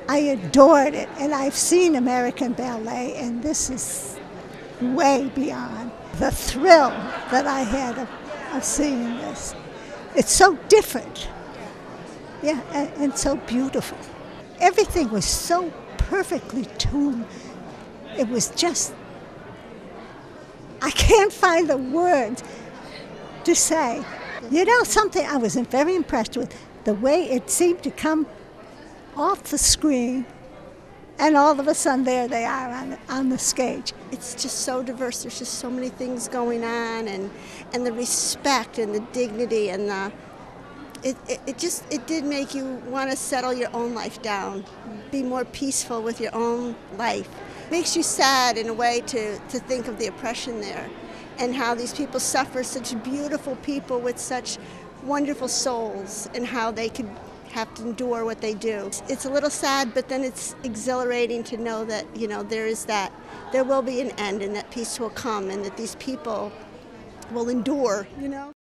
I adored it, and I've seen American ballet, and this is way beyond the thrill that I had of seeing this. It's so different, yeah, and so beautiful. Everything was so perfectly tuned. It was just, I can't find the words to say. You know something I was very impressed with, the way it seemed to come off the screen, and all of a sudden there they are on the stage. It's just so diverse. There's just so many things going on, and the respect and the dignity and the it did make you want to settle your own life down, be more peaceful with your own life. It makes you sad in a way to think of the oppression there and how these people suffer, such beautiful people with such wonderful souls, and how they could have to endure what they do. It's a little sad, but then it's exhilarating to know that, you know, there will be an end, and that peace will come, and that these people will endure, you know.